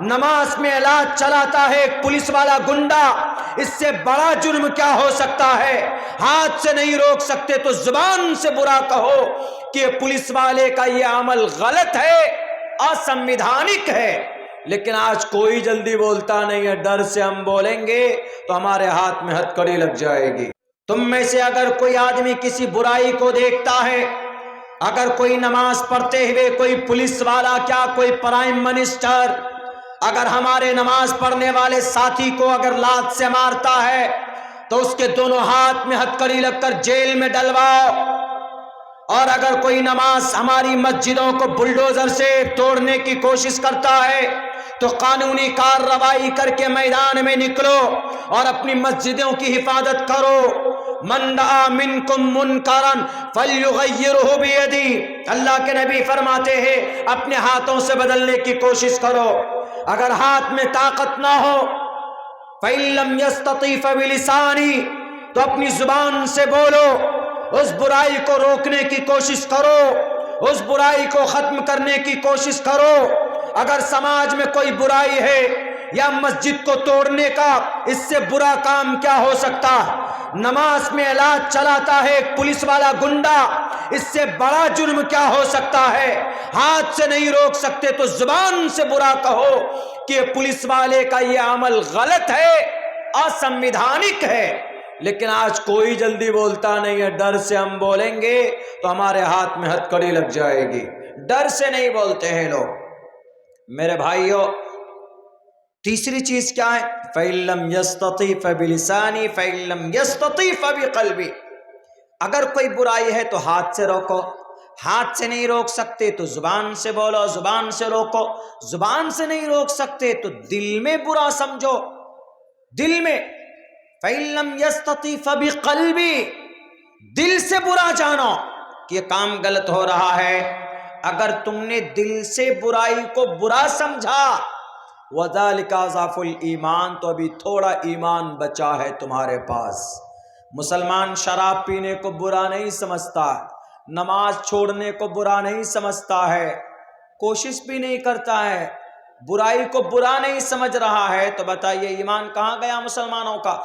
نماز میں علاج چلاتا ہے ایک پولیس والا گنڈا، اس سے بڑا جرم کیا ہو سکتا ہے؟ ہاتھ سے نہیں روک سکتے تو زبان سے برا کہو کہ پولیس والے کا یہ عمل غلط ہے، اسنویدھانک ہے۔ لیکن آج کوئی جلدی بولتا نہیں ہے، ڈر سے ہم بولیں گے تو ہمارے ہاتھ میں ہتھکڑی لگ جائے گی۔ تم میں سے اگر کوئی آدمی کسی برائی کو دیکھتا ہے، اگر کوئی نماز پڑھتے ہوئے کوئی پولیس والا، کیا کوئی پرائم منسٹر اگر ہمارے نماز پڑھنے والے ساتھی کو اگر لات سے مارتا ہے تو اس کے دونوں ہاتھ میں ہتھکڑی لگ کر جیل میں ڈلواؤ۔ اور اگر کوئی نماز ہماری مسجدوں کو بلڈوزر سے توڑنے کی کوشش کرتا ہے تو قانونی کارروائی کر کے میدان میں نکلو اور اپنی مسجدوں کی حفاظت کرو۔ من رأى منکم منکرا فلیغیرہ بیدہ، اللہ کے نبی فرماتے ہیں اپنے ہاتھوں سے بدلنے کی کوشش کرو۔ اگر ہاتھ میں طاقت نہ ہو فإن لم يستطع فبلسانہ، تو اپنی زبان سے بولو، اس برائی کو روکنے کی کوشش کرو، اس برائی کو ختم کرنے کی کوشش کرو۔ اگر سماج میں کوئی برائی ہے یا مسجد کو توڑنے کا، اس سے برا کام کیا ہو سکتا؟ نماز میں علاج چلاتا ہے ایک پولیس والا گنڈا، اس سے بڑا جرم کیا ہو سکتا ہے؟ ہاتھ سے نہیں روک سکتے تو زبان سے برا کہو کہ پولیس والے کا یہ عمل غلط ہے، اسنویدھانک ہے۔ لیکن آج کوئی جلدی بولتا نہیں ہے، ڈر سے ہم بولیں گے تو ہمارے ہاتھ میں ہتھکڑی لگ جائے گی، ڈر سے نہیں بولتے ہیں لوگ۔ میرے بھائیوں، تیسری چیز کیا ہے؟ فَإِن لَّمْ يَسْتَطِعْ فَبِلِسَانِهِ فَإِن لَّمْ يَسْتَطِعْ فَبِقَلْبِهِ۔ اگر کوئی برائی ہے تو ہاتھ سے روکو، ہاتھ سے نہیں روک سکتے تو زبان سے بولو، زبان سے روکو، زبان سے نہیں روک سکتے تو دل میں برا سمجھو، دل میں۔ فَإِن لَّمْ يَسْتَطِعْ فَبِقَلْبِهِ، دل سے برا جانو کہ یہ کام غلط ہو رہا ہے۔ اگر تم نے دل سے برائی کو برا سمجھا، وَذَلِكَ أَضْعَفُ الْإِيمَانِ، تو ابھی تھوڑا ایمان بچا ہے تمہارے پاس۔ مسلمان شراب پینے کو برا نہیں سمجھتا، نماز چھوڑنے کو برا نہیں سمجھتا ہے، کوشش بھی نہیں کرتا ہے، برائی کو برا نہیں سمجھ رہا ہے، تو بتائیے ایمان کہاں گیا مسلمانوں کا؟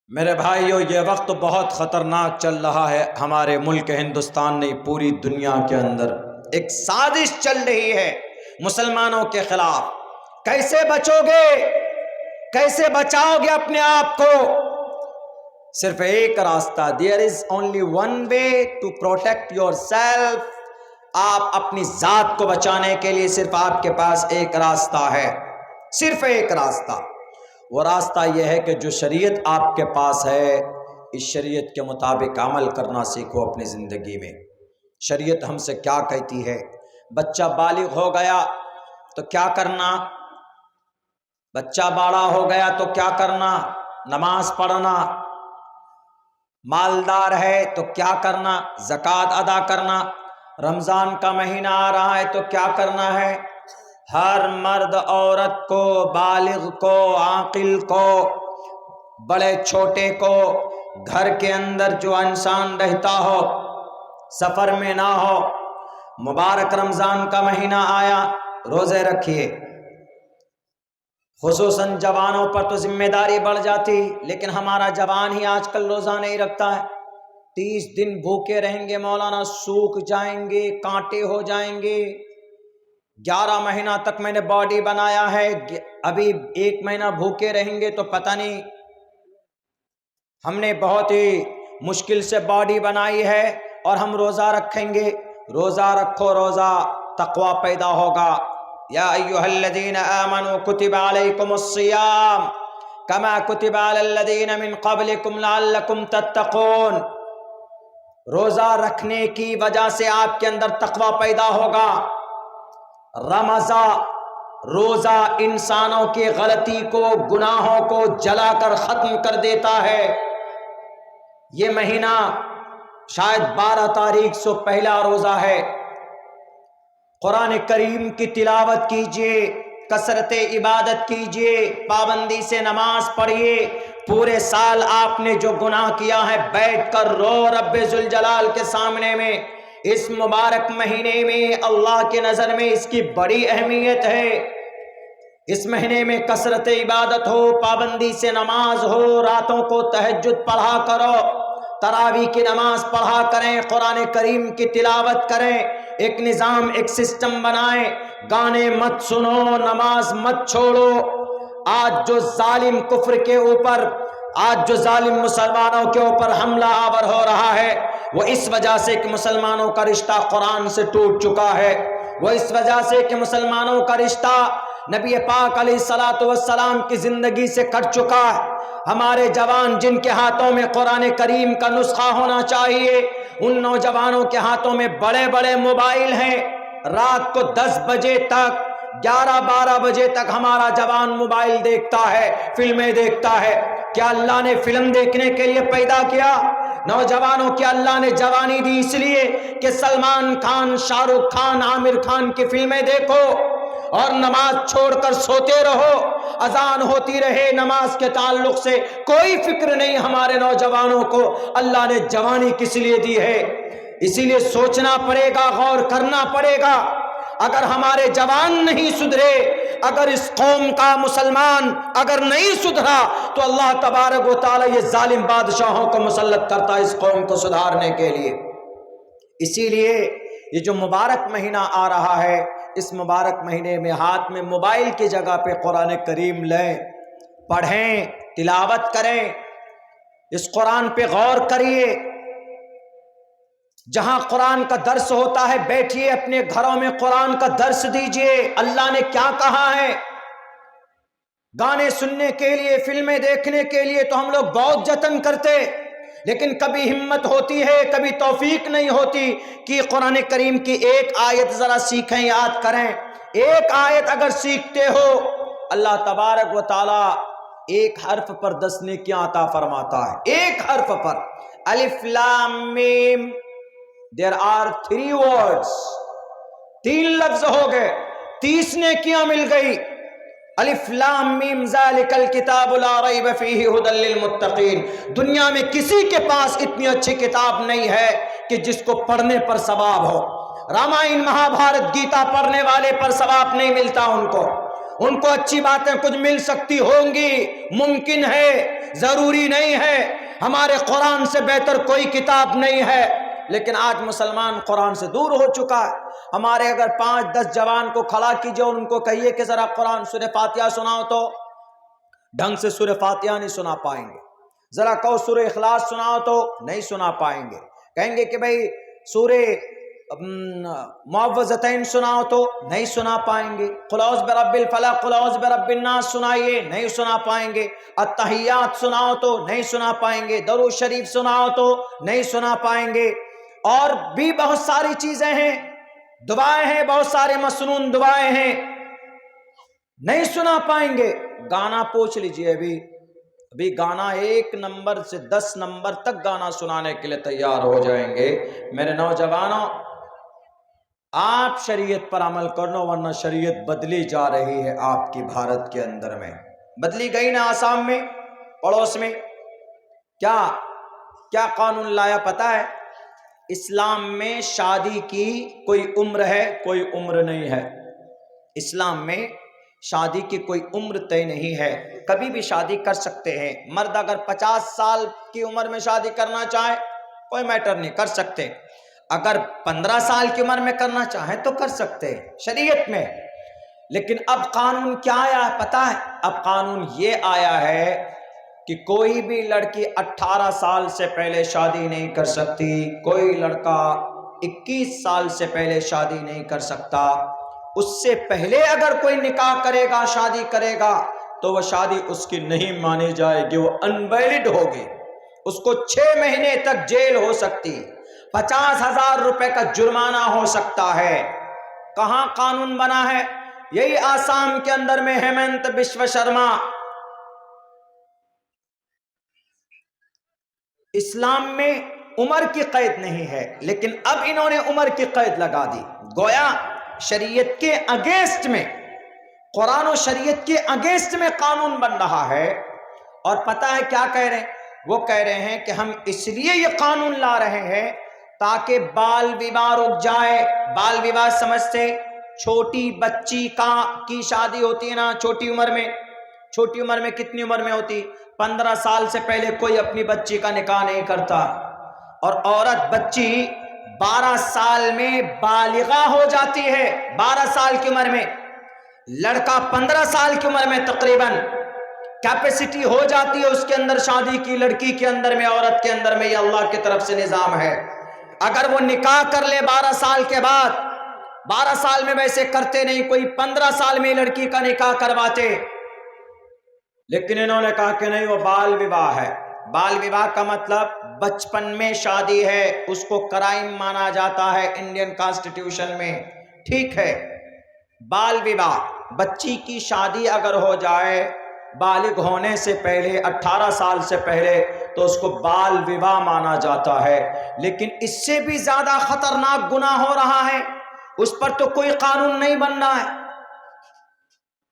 میرے بھائیو، یہ وقت بہت خطرناک چل رہا ہے ہمارے ملک ہندوستان نہیں، پوری دنیا کے اندر ایک سازش چل رہی ہے مسلمانوں کے خلاف۔ کیسے بچو گے؟ کیسے بچاؤ گے اپنے آپ کو؟ صرف ایک راستہ، there is only one way to protect yourself۔ آپ اپنی ذات کو بچانے کے لیے صرف آپ کے پاس ایک راستہ ہے، صرف ایک راستہ۔ وہ راستہ یہ ہے کہ جو شریعت آپ کے پاس ہے، اس شریعت کے مطابق عمل کرنا سیکھو اپنی زندگی میں۔ شریعت ہم سے کیا کہتی ہے؟ بچہ بالغ ہو گیا تو کیا کرنا؟ بچہ بڑا ہو گیا تو کیا کرنا؟ نماز پڑھنا۔ مالدار ہے تو کیا کرنا؟ زکوٰۃ ادا کرنا۔ رمضان کا مہینہ آ رہا ہے تو کیا کرنا ہے؟ ہر مرد عورت کو، بالغ کو، عاقل کو، بڑے چھوٹے کو، گھر کے اندر جو انسان رہتا ہو، سفر میں نہ ہو، مبارک رمضان کا مہینہ آیا، روزے رکھیے۔ خصوصاً جوانوں پر تو ذمہ داری بڑھ جاتی، لیکن ہمارا جوان ہی آج کل روزہ نہیں رکھتا ہے۔ 30 دن بھوکے رہیں گے مولانا، سوکھ جائیں گے، کانٹے ہو جائیں گے۔ 11 مہینہ تک میں نے باڈی بنایا ہے، ابھی 1 مہینہ بھوکے رہیں گے تو پتہ نہیں۔ ہم نے بہت ہی مشکل سے باڈی بنائی ہے اور ہم روزہ رکھیں گے۔ روزہ رکھو، روزہ تقوی پیدا ہوگا۔ یا ایھا الذین آمنوا کتب علیکم الصیام کما کتب علی الذین من قبلکم لعلکم تتقون۔ روزہ رکھنے کی وجہ سے آپ کے اندر تقوی پیدا ہوگا۔ رمضان، روزہ انسانوں کی غلطی کو، گناہوں کو جلا کر ختم کر دیتا ہے۔ یہ مہینہ شاید 12 تاریخ سے پہلا روزہ ہے۔ قرآن کریم کی تلاوت کیجئے، کثرت عبادت کیجئے، پابندی سے نماز پڑھیے۔ پورے سال آپ نے جو گناہ کیا ہے، بیٹھ کر رو رب ذوالجلال کے سامنے میں اس مبارک مہینے میں اللہ کے نظر میں اس کی بڑی اہمیت ہے۔ اس مہینے میں کثرت عبادت ہو، پابندی سے نماز ہو، راتوں کو تہجد پڑھا کرو، تراویح کی نماز پڑھا کریں، قرآن کریم کی تلاوت کریں، ایک نظام ایک سسٹم بنائیں، گانے مت سنو، نماز مت چھوڑو۔ آج جو ظالم کفر کے اوپر، آج جو ظالم مسلمانوں کے اوپر حملہ آور ہو رہا ہے، وہ اس وجہ سے کہ مسلمانوں کا رشتہ قرآن سے ٹوٹ چکا ہے، وہ اس وجہ سے کہ مسلمانوں کا رشتہ نبی پاک علیہ الصلوۃ والسلام کی زندگی سے کٹ چکا ہے۔ ہمارے جوان جن کے ہاتھوں میں قرآن کریم کا نسخہ ہونا چاہیے، ان نوجوانوں کے ہاتھوں میں بڑے بڑے موبائل ہیں، رات کو 10 بجے تک، 11-12 بجے تک ہمارا جوان موبائل دیکھتا ہے، فلمیں دیکھتا ہے۔ کیا اللہ نے فلم دیکھنے کے لیے پیدا کیا؟ نوجوانوں کی اللہ نے جوانی دی اس لیے کہ سلمان خان، شاہ رخ خان، عامر خان کی فلمیں دیکھو اور نماز چھوڑ کر سوتے رہو، اذان ہوتی رہے، نماز کے تعلق سے کوئی فکر نہیں ہمارے نوجوانوں کو۔ اللہ نے جوانی کس لیے دی ہے؟ اسی لیے سوچنا پڑے گا، غور کرنا پڑے گا۔ اگر ہمارے جوان نہیں سدھرے، اگر اس قوم کا مسلمان اگر نہیں سدھرا، تو اللہ تبارک و تعالی یہ ظالم بادشاہوں کو مسلط کرتا ہے اس قوم کو سدھارنے کے لیے۔ اسی لیے یہ جو مبارک مہینہ آ رہا ہے، اس مبارک مہینے میں ہاتھ میں موبائل کی جگہ پہ قرآن کریم لیں، پڑھیں، تلاوت کریں، اس قرآن پہ غور کریے۔ جہاں قرآن کا درس ہوتا ہے بیٹھیے، اپنے گھروں میں قرآن کا درس دیجئے، اللہ نے کیا کہا ہے۔ گانے سننے کے لیے، فلمیں دیکھنے کے لیے تو ہم لوگ بہت جتن کرتے، لیکن کبھی ہمت ہوتی ہے، کبھی توفیق نہیں ہوتی کہ قرآن کریم کی ایک آیت ذرا سیکھیں، یاد کریں۔ ایک آیت اگر سیکھتے ہو، اللہ تبارک و تعالی ایک حرف پر 10 نیکیاں عطا فرماتا ہے، ایک حرف پر۔ الف لام میم، there are 3 words، 3 لفظ ہو گئے، 30 نیکیاں مل گئی۔ الف لام میم ذالک الکتاب لا ریب فیہ ھدی للمتقین۔ دنیا میں کسی کے پاس اتنی اچھی کتاب نہیں ہے کہ جس کو پڑھنے پر ثواب ہو۔ رامائن، مہا بھارت، گیتا پڑھنے والے پر ثواب نہیں ملتا ان کو اچھی باتیں کچھ مل سکتی ہوں گی، ممکن ہے، ضروری نہیں ہے۔ ہمارے قرآن سے بہتر کوئی کتاب نہیں ہے، لیکن آج مسلمان قرآن سے دور ہو چکا ہے۔ ہمارے اگر 5-10 جوان کو کھڑا کیجئے، ان کو کہیے کہ ذرا قرآن سورہ فاتحہ سناؤ، تو ڈھنگ سے سورہ فاتحہ نہیں سنا پائیں گے۔ ذرا کہو سورہ اخلاص سناؤ تو نہیں سنا پائیں گے۔ کہیں گے کہ بھئی سورہ معوذتین سناؤ تو نہیں سنا پائیں گے۔ قل اعوذ برب الفلق، قل اعوذ برب الناس سنائیے، نہیں سنا پائیں گے۔ التحیات سناؤ تو نہیں سنا پائیں گے۔ درود شریف سناؤ تو نہیں سنا پائیں گے۔ اور بھی بہت ساری چیزیں ہیں، دعائیں ہیں، بہت سارے مسنون دعائیں ہیں، نہیں سنا پائیں گے۔ گانا پوچھ لیجئے، ابھی گانا 1 نمبر سے 10 نمبر تک گانا سنانے کے لیے تیار ہو جائیں گے۔ میرے نوجوانوں، آپ شریعت پر عمل کرو، ورنہ شریعت بدلی جا رہی ہے آپ کی بھارت کے اندر میں۔ بدلی گئی نا آسام میں، پڑوس میں۔ کیا قانون لایا پتہ ہے؟ اسلام میں شادی کی کوئی عمر ہے، کوئی عمر نہیں ہے۔ اسلام میں شادی کی کوئی عمر طے نہیں ہے، کبھی بھی شادی کر سکتے ہیں۔ مرد اگر 50 سال کی عمر میں شادی کرنا چاہے کوئی میٹر نہیں، کر سکتے۔ اگر 15 سال کی عمر میں کرنا چاہیں تو کر سکتے ہیں شریعت میں۔ لیکن اب قانون کیا آیا ہے پتہ ہے؟ اب قانون یہ آیا ہے کہ کوئی بھی لڑکی 18 سال سے پہلے شادی نہیں کر سکتی، کوئی لڑکا 21 سال سے پہلے شادی نہیں کر سکتا۔ اس سے پہلے اگر کوئی نکاح کرے گا، شادی کرے گا، تو وہ شادی اس کی نہیں مانی جائے گی، وہ انویلڈ ہوگی۔ اس کو 6 مہینے تک جیل ہو سکتی، 50,000 روپے کا جرمانہ ہو سکتا ہے۔ کہاں قانون بنا ہے؟ یہی آسام کے اندر میں ہیمنت بسوا شرما۔ اسلام میں عمر کی قید نہیں ہے، لیکن اب انہوں نے عمر کی قید لگا دی۔ گویا شریعت کے اگینسٹ میں، قرآن و شریعت کے اگینسٹ میں قانون بن رہا ہے۔ اور پتہ ہے کیا کہہ رہے ہیں؟ وہ کہہ رہے ہیں کہ ہم اس لیے یہ قانون لا رہے ہیں تاکہ بال وواہ رک جائے. بال وواہ سمجھتے؟ چھوٹی بچی کی شادی ہوتی ہے نا چھوٹی عمر میں. چھوٹی عمر میں کتنی عمر میں ہوتی؟ 15 سال سے پہلے کوئی اپنی بچی کا نکاح نہیں کرتا. اور عورت بچی 12 سال میں بالغہ ہو جاتی ہے. 12 سال کی عمر میں. لڑکا 15 سال کی عمر میں تقریباً کیپیسٹی ہو جاتی ہے اس کے اندر شادی کی. لڑکی کے اندر میں، عورت کے اندر میں، یہ اللہ کی طرف سے نظام ہے. اگر وہ نکاح کر لے 12 سال کے بعد، 12 سال میں ویسے کرتے نہیں، کوئی 15 سال میں لڑکی کا نکاح کرواتے، لیکن انہوں نے کہا کہ نہیں، وہ بال وواہ ہے. بال وواہ کا مطلب بچپن میں شادی ہے، اس کو کرائم مانا جاتا ہے انڈین کانسٹیٹیوشن میں. ٹھیک ہے، بال وواہ بچی کی شادی اگر ہو جائے بالغ ہونے سے پہلے، 18 سال سے پہلے، تو اس کو بال وواہ مانا جاتا ہے. لیکن اس سے بھی زیادہ خطرناک گناہ ہو رہا ہے، اس پر تو کوئی قانون نہیں بننا ہے.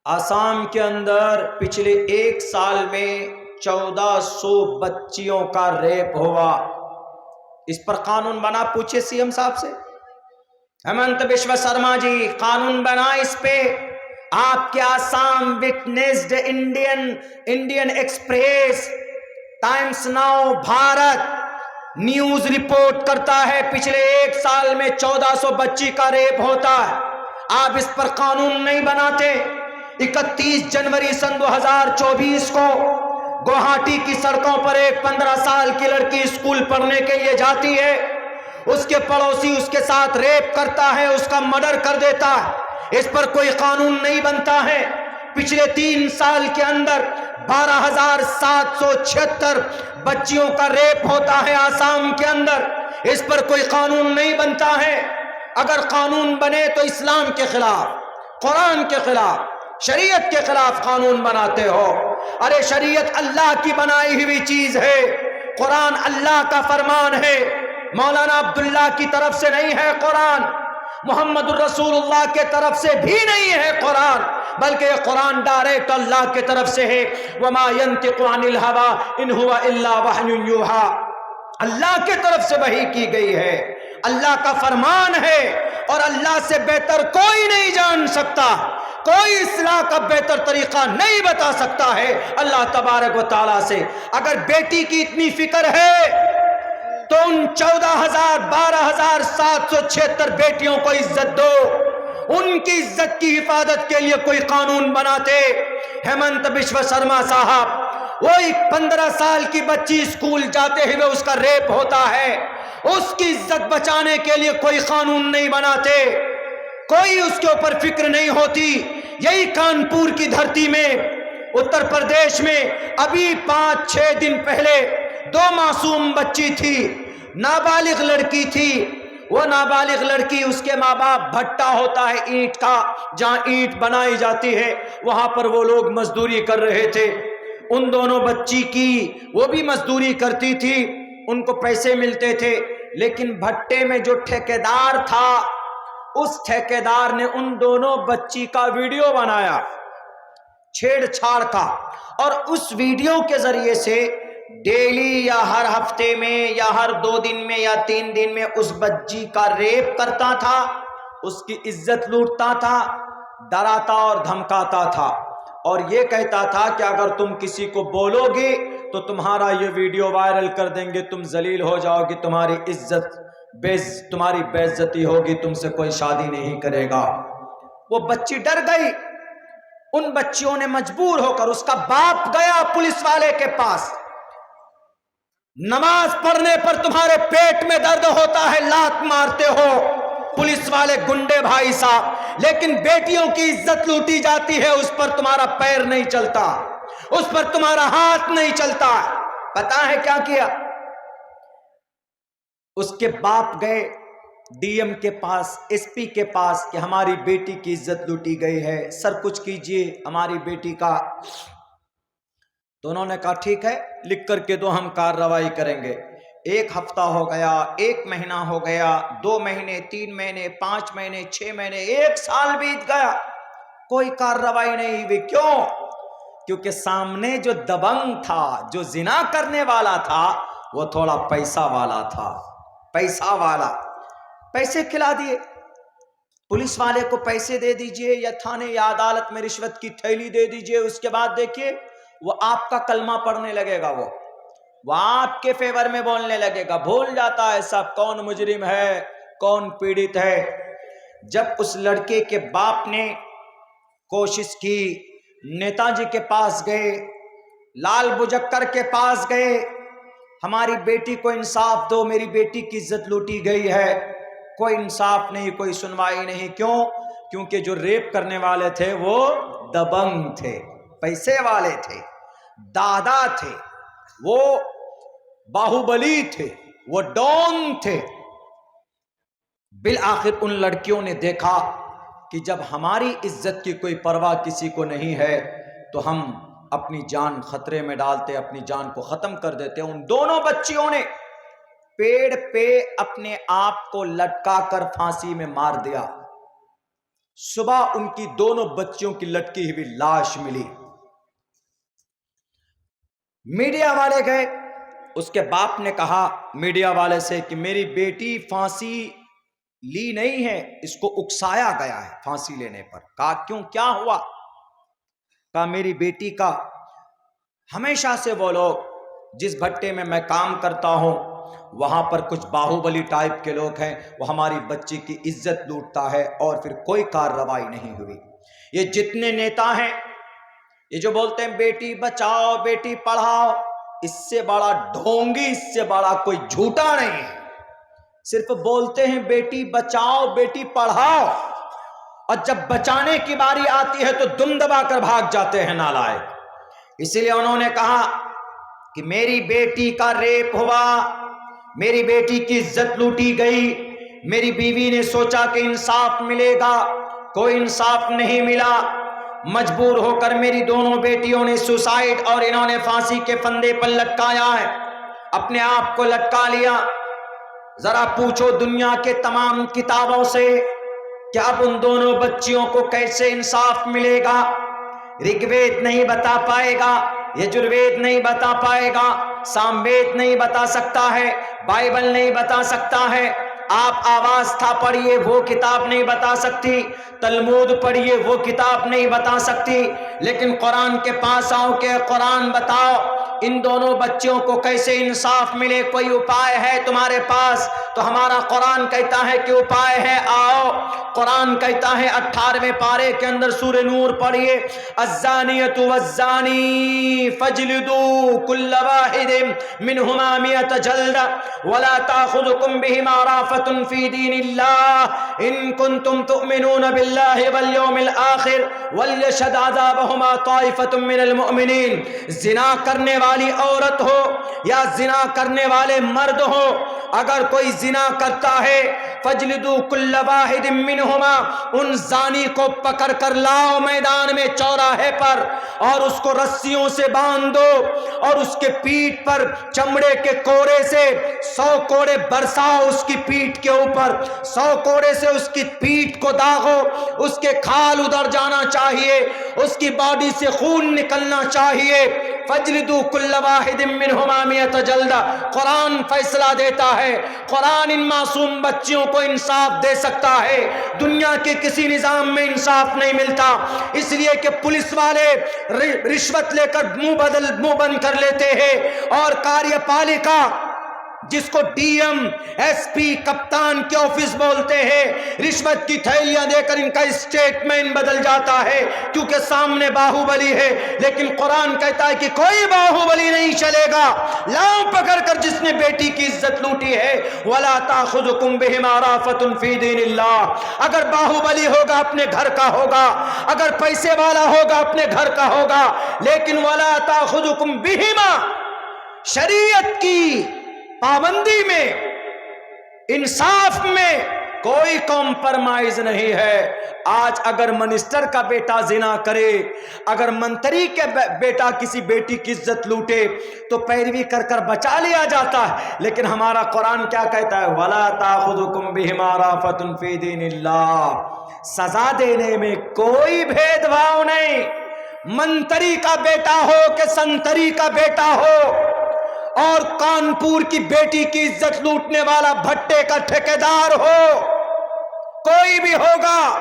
آسام کے اندر پچھلے 1 سال میں 1400 بچیوں کا ریپ ہوا. اس پر قانون بنا؟ پوچھے سی ایم صاحب سے، ہیمنت بسوا سرما جی، قانون بنا اس پہ. آپ کے Assam witnessed Indian express, Times now, Bharat news report کرتا ہے پچھلے 1 سال میں 1400 بچی کا ریپ ہوتا ہے. آپ اس پر قانون نہیں بناتے. 31 جنوری سن 2024 کو گوہاٹی کی سڑکوں پر ایک 15 سال کی لڑکی اسکول پڑھنے کے لیے جاتی ہے. اس کے پڑوسی اس کے ساتھ ریپ کرتا ہے، اس کا مرڈر کر دیتا ہے. اس پر کوئی قانون نہیں بنتا ہے. پچھلے 3 سال کے اندر 12,776 بچیوں کا ریپ ہوتا ہے آسام کے اندر. اس پر کوئی قانون نہیں بنتا ہے. اگر قانون بنے تو اسلام کے خلاف، قرآن کے خلاف، شریعت کے خلاف قانون بناتے ہو. ارے شریعت اللہ کی بنائی ہوئی چیز ہے، قرآن اللہ کا فرمان ہے. مولانا عبداللہ کی طرف سے نہیں ہے قرآن، محمد الرسول اللہ کے طرف سے بھی نہیں ہے قرآن، بلکہ یہ قرآن ڈائریکٹ اللہ کے طرف سے ہے. وما ينطق عن الهوى ان هو الا وحی یوحى. اللہ کے طرف سے وحی کی گئی ہے، اللہ کا فرمان ہے، اور اللہ سے بہتر کوئی نہیں جان سکتا، کوئی اصلاح کا بہتر طریقہ نہیں بتا سکتا ہے اللہ تبارک و تعالیٰ سے. اگر بیٹی کی اتنی فکر ہے تو ان 12,776 بیٹیوں کو عزت دو، ان کی عزت کی حفاظت کے لیے کوئی قانون بناتے. ہیمنت بسوا سرما صاحب، وہ ایک 15 سال کی بچی اسکول جاتے ہوئے اس کا ریپ ہوتا ہے، اس کی عزت بچانے کے لیے کوئی قانون نہیں بناتے، کوئی اس کے اوپر فکر نہیں ہوتی. یہی کانپور کی دھرتی میں، اتر پردیش میں، ابھی 5-6 دن پہلے 2 معصوم بچی تھی، نابالغ لڑکی تھی. وہ نابالغ لڑکی، اس کے ماں باپ، بھٹا ہوتا ہے اینٹ کا، جہاں اینٹ بنائی جاتی ہے، وہاں پر وہ لوگ مزدوری کر رہے تھے. ان دونوں بچی کی، وہ بھی مزدوری کرتی تھی، ان کو پیسے ملتے تھے. لیکن بھٹے میں جو ٹھیکیدار تھا، اس ٹھیکیدار نے ان دونوں بچی کا ویڈیو بنایا چھیڑ چھاڑ کا، اور اس ویڈیو کے ذریعے سے ڈیلی یا ہر ہفتے میں یا ہر 2 دن میں یا 3 دن میں اس بچی کا ریپ کرتا تھا، اس کی عزت لوٹتا تھا، ڈراتا اور دھمکاتا تھا، اور یہ کہتا تھا کہ اگر تم کسی کو بولو گے تو تمہارا یہ ویڈیو وائرل کر دیں گے، تم ذلیل ہو جاؤ گی، تمہاری تمہاری بے عزتی ہوگی، تم سے کوئی شادی نہیں کرے گا. وہ بچی ڈر گئی. ان بچیوں نے مجبور ہو کر، اس کا باپ گیا پولیس والے کے پاس. نماز پڑھنے پر تمہارے پیٹ میں درد ہوتا ہے، لات مارتے ہو پولیس والے گنڈے بھائی صاحب، لیکن بیٹیوں کی عزت لوٹی جاتی ہے، اس پر تمہارا پیر نہیں چلتا، اس پر تمہارا ہاتھ نہیں چلتا. پتا ہے کیا کیا؟ اس کے باپ گئے ڈی ایم کے پاس، ایس پی کے پاس، کہ ہماری بیٹی کی عزت لوٹی گئی ہے، سر کچھ کیجئے ہماری بیٹی کا. تو انہوں نے کہا ٹھیک ہے، لکھ کر کے دو، ہم کارروائی کریں گے. 1 ہفتہ ہو گیا، 1 مہینہ ہو گیا، 2 مہینے، 3 مہینے، 5 مہینے، 6 مہینے، 1 سال بیت گیا، کوئی کارروائی نہیں ہوئی. کیوں؟ کیونکہ سامنے جو دبنگ تھا، جو زنا کرنے والا تھا، وہ تھوڑا پیسہ والا تھا. پیسہ والا پیسے کھلا دیے، پولیس والے کو پیسے دے دیجئے یا تھانے یا عدالت میں رشوت کی تھیلی دے دیجئے، اس کے بعد دیکھیے وہ آپ کا کلمہ پڑھنے لگے گا، وہ آپ کے فیور میں بولنے لگے گا، بھول جاتا ہے سب کون مجرم ہے کون پیڑت ہے۔ جب اس لڑکے کے باپ نے کوشش کی، نیتا جی کے پاس گئے، لال بجکر کے پاس گئے، ہماری بیٹی کو انصاف دو، میری بیٹی کی عزت لوٹی گئی ہے، کوئی انصاف نہیں، کوئی سنوائی نہیں۔ کیوں؟ کیونکہ جو ریپ کرنے والے تھے وہ دبنگ تھے، پیسے والے تھے، دادا تھے، وہ باہوبلی تھے، وہ ڈون تھے۔ بالآخر ان لڑکیوں نے دیکھا کہ جب ہماری عزت کی کوئی پرواہ کسی کو نہیں ہے تو ہم اپنی جان خطرے میں ڈالتے، اپنی جان کو ختم کر دیتے۔ ان دونوں بچیوں نے پیڑ پہ اپنے آپ کو لٹکا کر پھانسی میں مار دیا۔ صبح ان کی دونوں بچیوں کی لٹکی ہوئی لاش ملی۔ میڈیا والے گئے، اس کے باپ نے کہا میڈیا والے سے کہ میری بیٹی پھانسی لی نہیں ہے، اس کو اکسایا گیا ہے پھانسی لینے پر۔ کہا کیوں، کیا ہوا؟ کہا میری بیٹی کا ہمیشہ سے وہ لوگ جس بھٹے میں کام کرتا ہوں وہاں پر کچھ باہوبلی ٹائپ کے لوگ ہیں، وہ ہماری بچی کی عزت لوٹتا ہے اور پھر کوئی کارروائی نہیں ہوئی۔ یہ جتنے نیتا ہیں یہ جو بولتے ہیں بیٹی بچاؤ بیٹی پڑھاؤ، اس سے بڑا ڈھونگی، اس سے بڑا کوئی جھوٹا نہیں ہے۔ صرف بولتے ہیں بیٹی بچاؤ بیٹی پڑھاؤ، اور جب بچانے کی باری آتی ہے تو دم دبا کر بھاگ جاتے ہیں نالائق۔ اسی لیے انہوں نے کہا کہ میری بیٹی کا ریپ ہوا، میری بیٹی کی عزت لوٹی گئی، میری بیوی نے سوچا کہ انصاف ملے گا، کوئی انصاف نہیں ملا، مجبور ہو کر میری دونوں بیٹیوں نے سوسائڈ اور انہوں نے پھانسی کے پھندے پر لٹکایا ہے، اپنے آپ کو لٹکا لیا۔ ذرا پوچھو دنیا کے تمام کتابوں سے کہ اب ان دونوں بچیوں کو کیسے انصاف ملے گا؟ رگ وید نہیں بتا پائے گا، یجروید نہیں بتا پائے گا، سام وید نہیں بتا سکتا ہے، بائبل نہیں بتا سکتا ہے، آپ آواستھا پڑھیے وہ کتاب نہیں بتا سکتی، تلمود پڑھیے وہ کتاب نہیں بتا سکتی، لیکن قرآن کے پاس آؤ کہ قرآن بتاؤ ان دونوں بچیوں کو کیسے انصاف ملے، کوئی اپائے ہے تمہارے پاس؟ تو ہمارا قرآن کہتا ہے کہ اپائے ہے، آؤ۔ قرآن کہتا ہے 18ویں پارے کے اندر سورہ نور پڑھیے، الزانیۃ والزانی فاجلدوا کل واحد منہما 100 جلدہ ولا تأخذکم بہما رأفۃ فی دین اللہ ان کنتم تؤمنون باللہ والیوم الآخر ولیشہد عذابہما طائفۃ من المؤمنین۔ زنا کرنے والی عورت ہو یا زنا کرنے والے مرد ہو، اگر کوئی زنا کرتا ہے فجلدوا کل واحد منہما، ان زانی کو پکڑ کر لاؤ میدان میں چوراہے پر اور اس کو رسیوں سے باندھ دو اور اس کے پیٹھ پر چمڑے کے کوڑے سے 100 کوڑے برساؤ، اس کی پیٹھ کے اوپر 100 کوڑے سے اس کی پیٹھ کو داغو، اس کے کھال ادھر جانا چاہیے، اس کی باڈی سے خون نکلنا چاہیے۔ فجلدوا کل واحد منہما 100 جلدہ۔ قرآن فیصلہ دیتا ہے، قرآن ان معصوم بچیوں کو انصاف دے سکتا ہے، دنیا کے کسی نظام میں انصاف نہیں ملتا، اس لیے کہ پولیس والے رشوت لے کر منہ بند کر لیتے ہیں، اور کاریہ پالکا جس کو ڈی ایم ایس پی کپتان کے آفس بولتے ہیں، رشوت کی تھیلیاں دے کر ان کا اسٹیٹمنٹ بدل جاتا ہے کیونکہ سامنے باہوبلی ہے۔ لیکن قرآن کہتا ہے کہ کوئی باہوبلی نہیں چلے گا، لاؤ پکڑ کر جس نے بیٹی کی عزت لوٹی ہے، وَلَا تَأْخُذُكُمْ بِهِمَا رَأْفَةٌ فِي دِينِ اللَّهِ۔ اگر باہوبلی ہوگا اپنے گھر کا ہوگا، اگر پیسے والا ہوگا اپنے گھر کا ہوگا، لیکن وَلَا تَأْخُذُكُمْ بِهِمَا، شریعت کی پابندی میں، انصاف میں کوئی کمپرمائز نہیں ہے۔ آج اگر منسٹر کا بیٹا زنا کرے، اگر منتری کے بیٹا کسی بیٹی کی عزت لوٹے تو پیروی کر کر بچا لیا جاتا ہے، لیکن ہمارا قرآن کیا کہتا ہے؟ وَلَا تَأْخُذُكُمْ بِهِمَا رَأْفَةٌ فِي دِينِ اللَّهِ۔ سزا دینے میں کوئی بھید بھاؤ نہیں، منتری کا بیٹا ہو کہ سنتری کا بیٹا ہو، اور کانپور کی بیٹی کی عزت لوٹنے والا بھٹے کا ٹھیکیدار ہو، کوئی بھی ہوگا،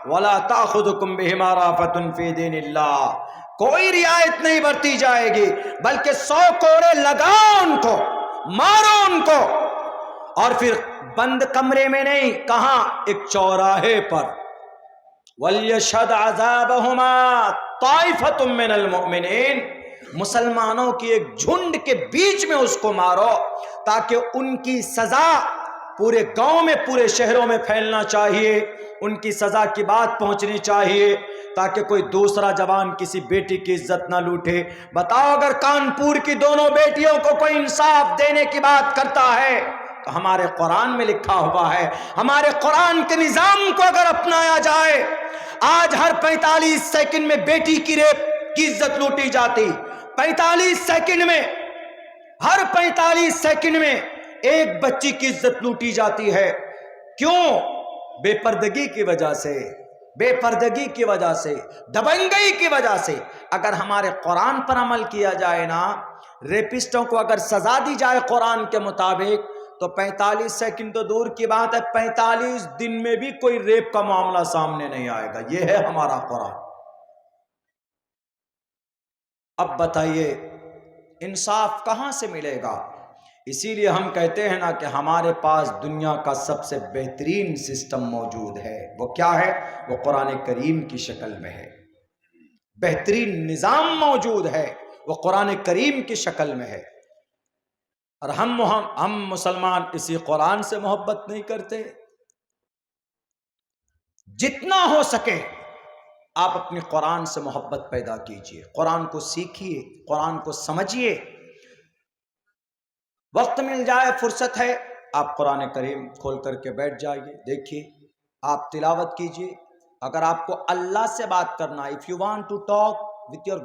وَلَا تَأْخُذُكُمْ بِهِمَا رَأْفَةٌ فِي دِينِ اللَّهِ، کوئی رعایت نہیں برتی جائے گی، بلکہ 100 کوڑے لگاؤ ان کو، مارو ان کو، اور پھر بند کمرے میں نہیں، کہاں؟ ایک چوراہے پر، وَلْيَشْهَدْ عَذَابَهُمَا طَائِفَةٌ مِّنَ الْمُؤْمِنِينَ، مسلمانوں کی ایک جھنڈ کے بیچ میں اس کو مارو، تاکہ ان کی سزا پورے گاؤں میں، پورے شہروں میں پھیلنا چاہیے، ان کی سزا کی بات پہنچنی چاہیے، تاکہ کوئی دوسرا جوان کسی بیٹی کی عزت نہ لوٹے۔ بتاؤ اگر کانپور کی دونوں بیٹیوں کو کوئی انصاف دینے کی بات کرتا ہے تو ہمارے قرآن میں لکھا ہوا ہے، ہمارے قرآن کے نظام کو اگر اپنایا جائے، آج ہر 45 سیکنڈ میں بیٹی کی ریپ کی عزت لوٹی جاتی، 45 سیکنڈ میں، ہر 45 سیکنڈ میں ایک بچی کی عزت لوٹی جاتی ہے۔ کیوں؟ بے پردگی کی وجہ سے، بے پردگی کی وجہ سے، دبنگئی کی وجہ سے۔ اگر ہمارے قرآن پر عمل کیا جائے نا، ریپسٹوں کو اگر سزا دی جائے قرآن کے مطابق، تو 45 سیکنڈ تو دور کی بات ہے، 45 دن میں بھی کوئی ریپ کا معاملہ سامنے نہیں آئے گا۔ یہ ہے ہمارا قرآن۔ اب بتائیے انصاف کہاں سے ملے گا؟ اسی لیے ہم کہتے ہیں نا کہ ہمارے پاس دنیا کا سب سے بہترین سسٹم موجود ہے۔ وہ کیا ہے؟ وہ قرآن کریم کی شکل میں ہے۔ بہترین نظام موجود ہے، وہ قرآن کریم کی شکل میں ہے۔ اور ہم مسلمان اسی قرآن سے محبت نہیں کرتے؟ جتنا ہو سکے آپ اپنی قرآن سے محبت پیدا کیجئے، قرآن کو سیکھیے، قرآن کو سمجھیے۔ وقت مل جائے، فرصت ہے، آپ قرآن کریم کھول کر کے بیٹھ جائیے، دیکھیے، آپ تلاوت کیجئے۔ اگر آپ کو اللہ سے بات کرنا ہے، if you want to talk with your